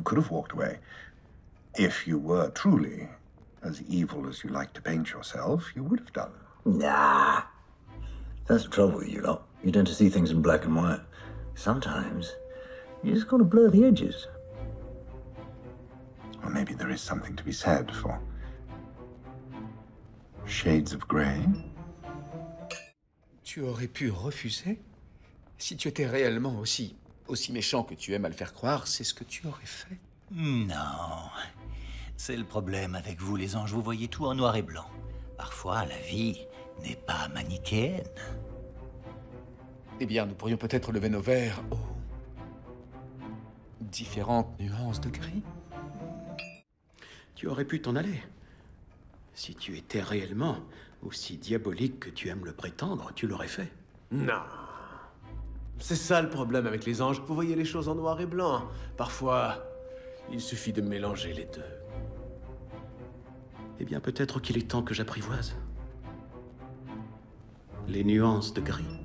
you could have walked away. If you were truly as evil as you like to paint yourself, you would have done. Nah. That's the trouble with you lot. You tend to see things in black and white. Sometimes, you just gotta blur the edges. Or maybe there is something to be said for shades of grey. Tu aurais pu refuser? Si tu étais réellement aussi méchant que tu aimes à le faire croire, c'est ce que tu aurais fait. Non. C'est le problème avec vous, les anges. Vous voyez tout en noir et blanc. Parfois, la vie n'est pas manichéenne. Eh bien, nous pourrions peut-être lever nos verres aux différentes nuances de gris. Tu aurais pu t'en aller. Si tu étais réellement aussi diabolique que tu aimes le prétendre, tu l'aurais fait. Non. C'est ça le problème avec les anges. Vous voyez les choses en noir et blanc. Parfois, il suffit de mélanger les deux. Eh bien, peut-être qu'il est temps que j'apprivoise les nuances de gris.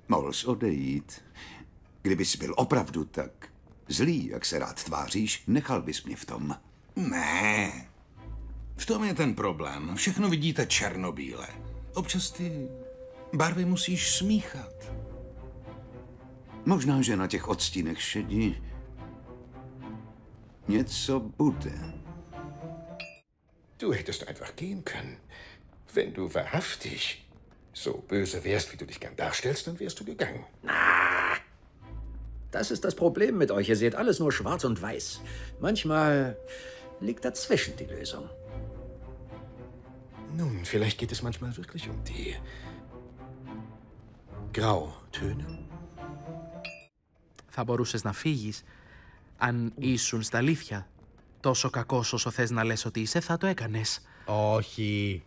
Mohl jsi odejít. Kdybys byl opravdu tak zlý, jak se rád tváříš, nechal bys mě v tom. Ne. V tom je ten problém. Všechno vidíte černobíle. Občas ty barvy musíš smíchat. Možná, že na těch odstínech šedí něco bude. Du hättest einfach gehen können. Wenn du wahrhaftig so böse wärst, wie du dich gern darstellst, dann wärst du gegangen. Na, das ist das Problem mit euch. Ihr seht alles nur schwarz und weiß. Manchmal liegt dazwischen die Lösung. Nun, vielleicht geht es manchmal wirklich um die Grautöne. Θα μπορούσες να φύγεις αν ήσουν στα αλήθεια. Τόσο κακός όσο θες να λες ότι είσαι, θα το έκανες. Όχι.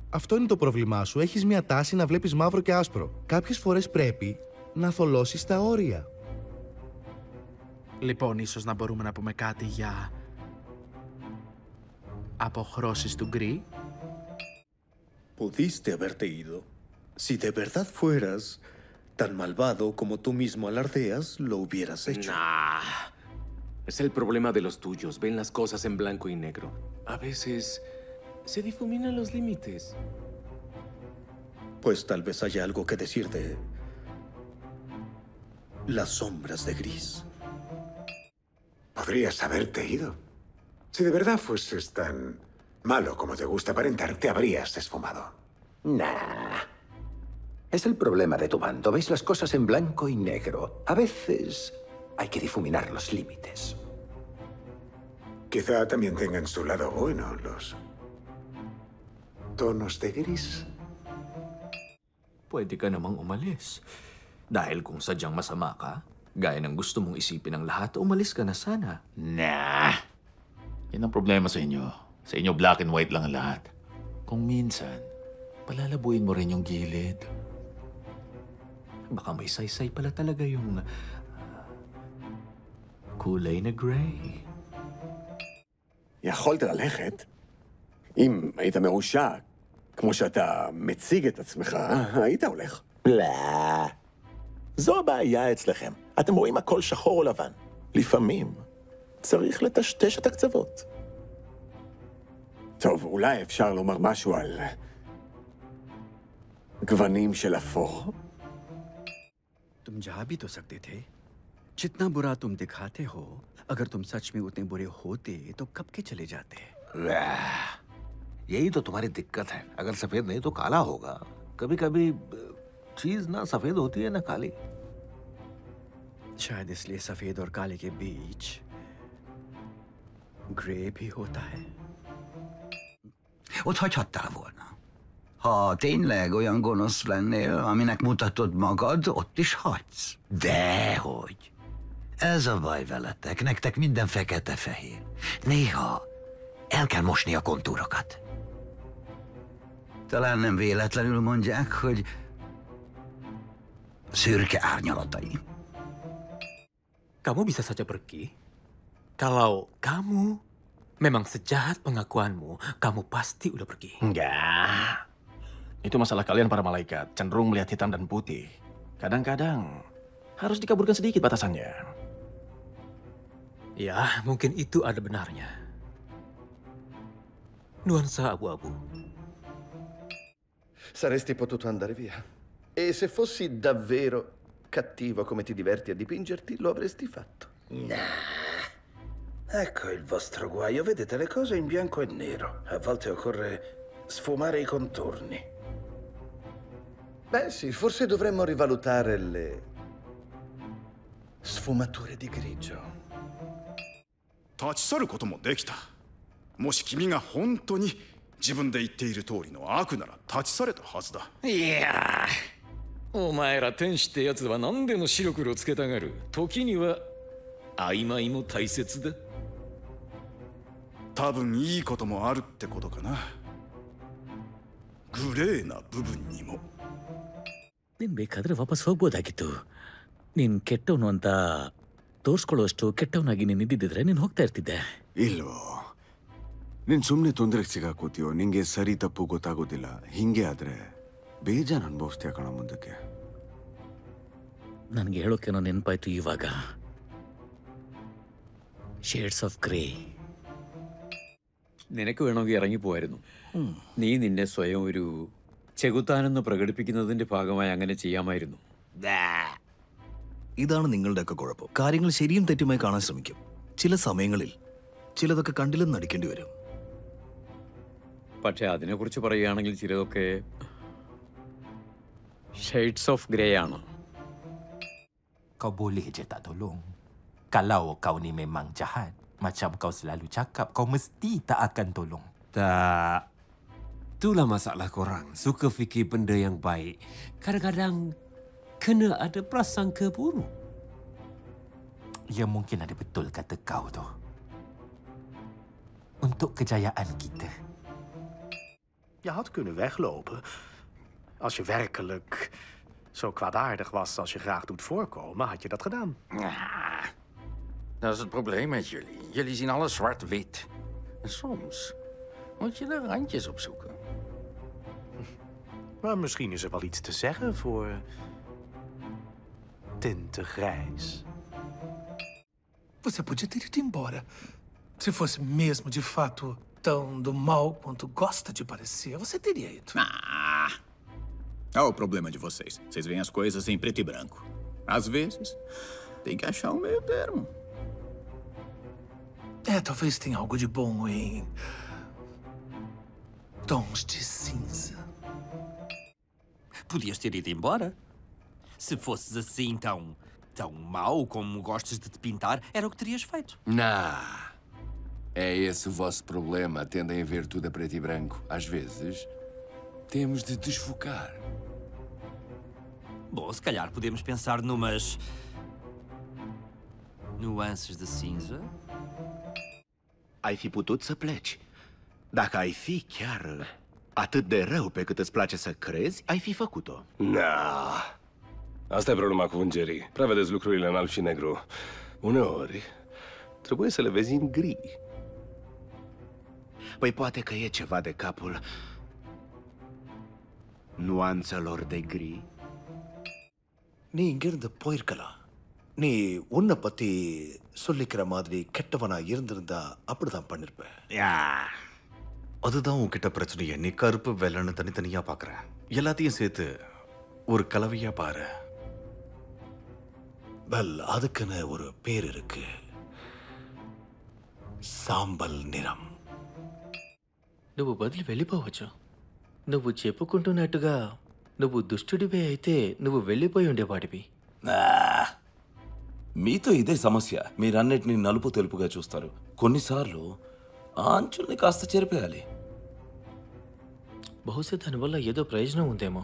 Αυτό είναι το πρόβλημά σου. Έχεις μια τάση να βλέπεις μαύρο και άσπρο. Κάποιες φορές πρέπει να θολώσεις τα όρια. Λοιπόν, ίσως να μπορούμε να πούμε κάτι για αποχρώσεις του γκρι. Pudiste haberte ido. Si de verdad fueras tan malvado como tú mismo alardeas, lo hubieras hecho. Nah. Es el problema de los tuyos. Ven las cosas en blanco y negro. A veces se difuminan los límites. Pues tal vez haya algo que decir de las sombras de gris. Podrías haberte ido. Si de verdad fueses tan malo como te gusta aparentar, te habrías esfumado. Nah. Es el problema de tu bando. Veis las cosas en blanco y negro. A veces hay que difuminar los límites. Quizá también tengan su lado bueno los tonos de gris. Pwede ka namang umalis. Dahil kung sadyang masama ka, gaya ng gusto mong isipin ng lahat, umalis ka na sana. Nah. Yan ang problema sa inyo. Sa inyo, black and white lang ang lahat. Kung minsan, palalabuin mo rin yung gilid. Baka may saysay pala talaga yung kulay na gray. יכולת ללכת. אם היית מרושע, כמו שאתה מציג את עצמך, היית הולך. לא. זו הבעיה אצלכם. אתם רואים הכל שחור או לבן. לפעמים צריך לטשטש את הקצוות. טוב, אולי אפשר לומר משהו על גוונים של אפור? तुम जा भी तो सकते थे। जितना बुरा तुम दिखाते हो, अगर तुम सच में उतने बुरे होते तो कब के चले जाते। यही तो तुम्हारी दिक्कत है। अगर सफेद नहीं तो काला होगा। कभी कभी चीज ना सफेद होती है ना काली। शायद इसलिए सफेद और काले के बीच ग्रे भी होता है। Ott hagyhattál volna. Ha tényleg olyan gonosz lennél, aminek mutatod magad, ott is hagysz. Dehogy. Ez a baj veletek, nektek minden fekete-fehér. Néha el kell mosni a kontúrokat. Talán nem véletlenül mondják, hogy szürke árnyalatai. Kamu bisa saja pergi. Kalau kamu memang sejahat pengakuanmu, kamu pasti udah pergi. Enggak. Itu masalah kalian para malaikat, cenderung melihat hitam dan putih. Kadang-kadang harus dikaburkan sedikit batasannya. Ya, mungkin itu ada benarnya. Nuansa abu-abu. Saresti potuto andare via. E se fossi davvero cattivo come ti diverti a dipingerti, lo avresti fatto. Ecco il vostro guaio, vedete le cose in bianco e nero. A volte occorre sfumare i contorni. Beh sì, forse dovremmo rivalutare le sfumature di grigio. 立ち去ることもできた。もし君が本当に自分で言っている通りの悪なら立ち去れたはずだ。いやー、お前ら天使ってやつは何でも白黒つけたがる。時には曖昧も大切だ。多分いいこともあるってことかな。グレーな部分にも。ನೀನ್ ಬೇಕಾದ್ರೆ ವಾಪಸ್ ಹೋಗ್ಬೋದಾಗಿತ್ತು. ನೀನ್ ಕೆಟ್ಟವನು ಅಂತ ತೋರ್ಸ್ಕೊಳ್ಳೋಷ್ಟು ಕೆಟ್ಟವನಾಗಿ ನೀನು ಇದ್ದಿದ್ರೆ ನೀನು ಹೋಗ್ತಾ ಇರ್ತಿದ್ದೆ. ಇಲ್ವೋ, ನೀನ್ ಸುಮ್ಮನೆ ತೊಂದರೆಗೆ ಸಿಗಾಕೋತೀಯೋ. ನಿಂಗೆ ಸರಿ ತಪ್ಪು ಗೊತ್ತಾಗೋದಿಲ್ಲ. ಹಿಂಗೆ ಆದ್ರೆ ಬೇಜಾನ್ ಅನುಭವಿಸ್ತೀಯ ಕಣ ಮುಂದಕ್ಕೆ. ನನಗೆ ಹೇಳೋಕೇನೋ ನೆನಪಾಯ್ತು ಇವಾಗ. Shades of grey. നിനക്ക് വേണമെങ്കിൽ ഇറങ്ങിപ്പോയിരുന്നു. നീ നിന്നെ സ്വയം ഒരു ചെകുത്താനെന്ന് പ്രകടിപ്പിക്കുന്നതിന്റെ ഭാഗമായി അങ്ങനെ ചെയ്യാമായിരുന്നു. ഇതാണ് നിങ്ങളുടെയൊക്കെ കുഴപ്പം. കാര്യങ്ങൾ ശരിയും തെറ്റുമായി കാണാൻ ശ്രമിക്കും. ചില സമയങ്ങളിൽ ചിലതൊക്കെ കണ്ടില്ലെന്ന് നടിക്കേണ്ടി വരും. പക്ഷെ അതിനെക്കുറിച്ച് പറയുകയാണെങ്കിൽ ചിലതൊക്കെ ഷെയ്ഡ്സ് ഓഫ് ഗ്രേ ആണ്. Kau boleh je tak tolong. Kalau kau ni memang jahat, macam kau selalu cakap, kau mesti tak akan tolong. Tak. Itulah masalah korang. Suka fikir benda yang baik. Kadang-kadang kena ada prasangka buruk. Ya mungkin ada betul kata kau tu. Untuk kejayaan kita. Je had kunnen weglopen. Als je werkelijk zo kwaadaardig was als je graag doet voorkomen, had je dat gedaan. Dat is het probleem met jullie. Jullie zien alles zwart-wit. En soms moet je er randjes op zoeken. Maar misschien is er wel iets te zeggen voor tinten grijs. Você podia ter ido embora. Se fosse mesmo de fato tão do mal quanto gosta de parecer, você teria ido. Olha o problema de vocês. Vocês veem as coisas em preto e branco. Às vezes, tem que achar um meio termo. Talvez tenha algo de bom em tons de cinza. Podias ter ido embora. Se fosses assim tão mau como gostas de te pintar, era o que terias feito. Não. É esse o vosso problema. Tendem a ver tudo a preto e branco. Às vezes, temos de desfocar. Bom, se calhar podemos pensar numas nuances de cinza. Ai fi putut să pleci. Dacă ai fi chiar atât de rău pe cât îți place să crezi, ai fi făcut-o. Na. Asta e problema cu îngerii. Prea vedeți lucrurile în alb și negru. Uneori, trebuie să le vezi în gri. Păi poate că e ceva de capul nuanțelor de gri. நீ இங்கிருந்து போயிருக்கலாம். நீ உன்னை பத்தி சொல்லிக்கிற மாதிரி கெட்டவனா இருந்திருந்தா அப்படிதான் பண்ணிருப்ப. அதுதான் உன்கிட்ட பிரச்சனையே. நீ கருப்பு வெள்ளைன்னு தனித்தனியா பாக்குற. எல்லாத்தையும் சேர்த்து ஒரு கலவையா பாரு. வெல், அதுக்குன்னு ஒரு பேர் இருக்கு. சாம்பல் நிறம். నువ్వు వదిలి వెళ్ళిపోవచ్చు. నువ్వు చెప్పుకుంటున్నట్టుగా నువ్వు దుష్టుడివే అయితే నువ్వు వెళ్ళిపోయి ఉండేవాడివి. మీతో ఇదే సమస్య. మీరన్నిటినీ నలుపు తెలుపుగా చూస్తారు. కొన్నిసార్లు ఆ అంచుల్ని కాస్త చెరిపేయాలి. బహుశా దానివల్ల ఏదో ప్రయోజనం ఉందేమో.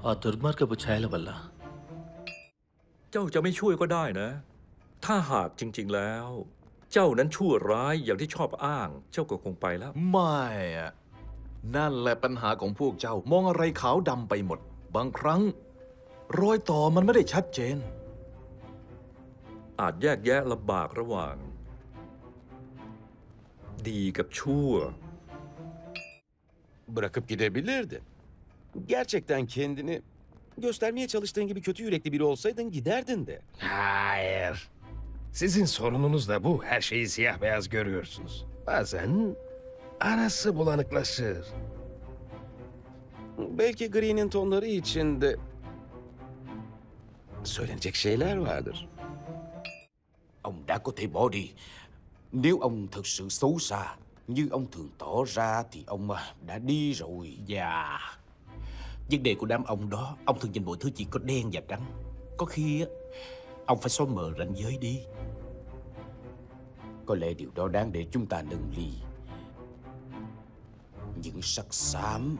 ఆ దుర్మార్గపు ఛాయల వల్ల. เจ้าจะไม่ช่วยก็ได้นะ ถ้าหากจริงๆแล้ว เจ้านั้นชั่วร้ายอย่างที่ชอบอ้าง เจ้าก็คงไปแล้ว ไม่อะนั่นแหละปัญหาของพวกเจ้ามองอะไรขาวดำไปหมด บางครั้งรอยต่อมันไม่ได้ชัดเจน อาจแยกแยะลำบากระหว่าง ดีกับชั่ว Bırakıp gidebilirdin. Gerçekten kendini göstermeye çalıştığın gibi kötü yürekli biri olsaydın giderdin de. Hayır. Sizin sorununuz da bu. Her şeyi siyah beyaz görüyorsunuz. Bazen arası bulanıklaşır. Belki gri'nin tonları içinde söylenecek şeyler vardır. Ông đã có thể bỏ đi. Nếu ông thật sự xấu xa, như ông thường tỏ ra thì ông đã đi rồi. Dạ. Vấn đề của đám ông đó, ông thường nhìn mọi thứ chỉ có đen và trắng. Có khi á, ông phải xóa mờ ranh giới đi. Có lẽ điều đó đáng để chúng ta nâng ly. Những sắc xám